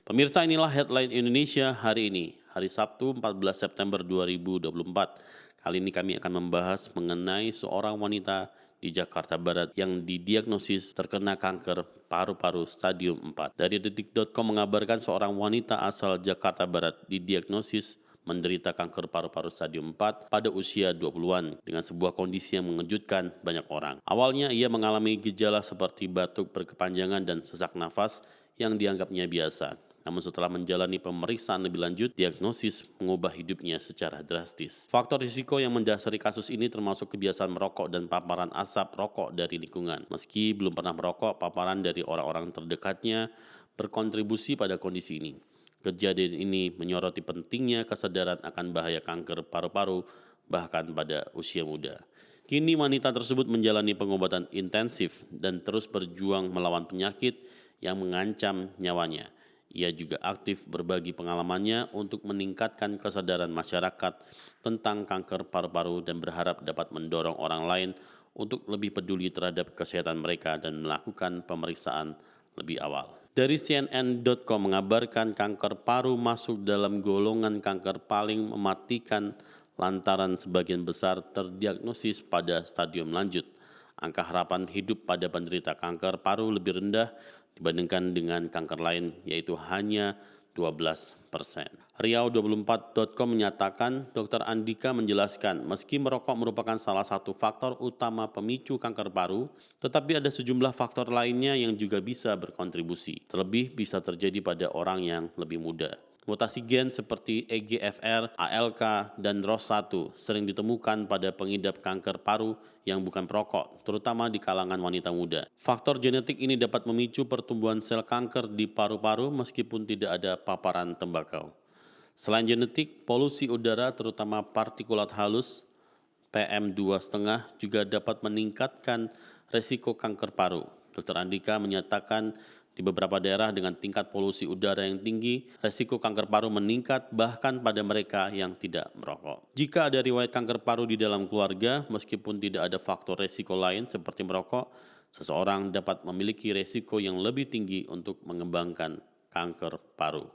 Pemirsa, inilah headline Indonesia hari ini, hari Sabtu 14 September 2024. Kali ini kami akan membahas mengenai seorang wanita di Jakarta Barat yang didiagnosis terkena kanker paru-paru stadium 4. Dari detik.com mengabarkan seorang wanita asal Jakarta Barat didiagnosis menderita kanker paru-paru stadium 4 pada usia 20-an dengan sebuah kondisi yang mengejutkan banyak orang. Awalnya ia mengalami gejala seperti batuk berkepanjangan dan sesak nafas yang dianggapnya biasa. Namun setelah menjalani pemeriksaan lebih lanjut, diagnosis mengubah hidupnya secara drastis. Faktor risiko yang mendasari kasus ini termasuk kebiasaan merokok dan paparan asap rokok dari lingkungan. Meski belum pernah merokok, paparan dari orang-orang terdekatnya berkontribusi pada kondisi ini. Kejadian ini menyoroti pentingnya kesadaran akan bahaya kanker paru-paru bahkan pada usia muda. Kini wanita tersebut menjalani pengobatan intensif dan terus berjuang melawan penyakit yang mengancam nyawanya. Ia juga aktif berbagi pengalamannya untuk meningkatkan kesadaran masyarakat tentang kanker paru-paru dan berharap dapat mendorong orang lain untuk lebih peduli terhadap kesehatan mereka dan melakukan pemeriksaan lebih awal. Dari CNN.com mengabarkan kanker paru masuk dalam golongan kanker paling mematikan lantaran sebagian besar terdiagnosis pada stadium lanjut. Angka harapan hidup pada penderita kanker paru lebih rendah dibandingkan dengan kanker lain, yaitu hanya 12%. Riau24.com menyatakan, Dr. Andika menjelaskan, meski merokok merupakan salah satu faktor utama pemicu kanker paru, tetapi ada sejumlah faktor lainnya yang juga bisa berkontribusi. Terlebih bisa terjadi pada orang yang lebih muda. Mutasi gen seperti EGFR, ALK, dan ROS1 sering ditemukan pada pengidap kanker paru yang bukan perokok, terutama di kalangan wanita muda. Faktor genetik ini dapat memicu pertumbuhan sel kanker di paru-paru meskipun tidak ada paparan tembakau. Selain genetik, polusi udara terutama partikulat halus, PM2,5 juga dapat meningkatkan resiko kanker paru. Dr. Andika menyatakan di beberapa daerah dengan tingkat polusi udara yang tinggi, resiko kanker paru meningkat bahkan pada mereka yang tidak merokok. Jika ada riwayat kanker paru di dalam keluarga, meskipun tidak ada faktor resiko lain seperti merokok, seseorang dapat memiliki resiko yang lebih tinggi untuk mengembangkan kanker paru.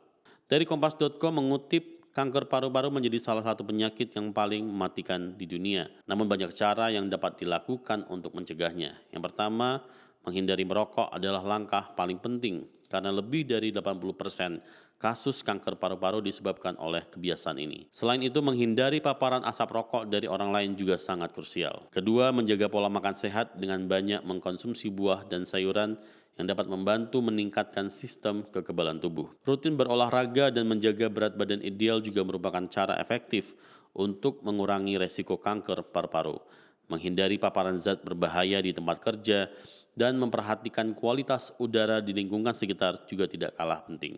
Dari Kompas.com mengutip, kanker paru-paru menjadi salah satu penyakit yang paling mematikan di dunia. Namun banyak cara yang dapat dilakukan untuk mencegahnya. Yang pertama, menghindari merokok adalah langkah paling penting karena lebih dari 80% kasus kanker paru-paru disebabkan oleh kebiasaan ini. Selain itu, menghindari paparan asap rokok dari orang lain juga sangat krusial. Kedua, menjaga pola makan sehat dengan banyak mengkonsumsi buah dan sayuran yang dapat membantu meningkatkan sistem kekebalan tubuh. Rutin berolahraga dan menjaga berat badan ideal juga merupakan cara efektif untuk mengurangi resiko kanker paru-paru. Menghindari paparan zat berbahaya di tempat kerja dan memperhatikan kualitas udara di lingkungan sekitar juga tidak kalah penting.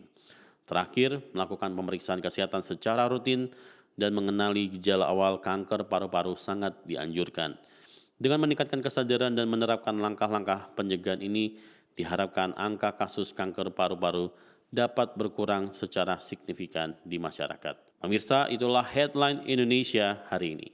Terakhir, melakukan pemeriksaan kesehatan secara rutin dan mengenali gejala awal kanker paru-paru sangat dianjurkan. Dengan meningkatkan kesadaran dan menerapkan langkah-langkah pencegahan ini, diharapkan angka kasus kanker paru-paru dapat berkurang secara signifikan di masyarakat. Pemirsa, itulah headline Indonesia hari ini.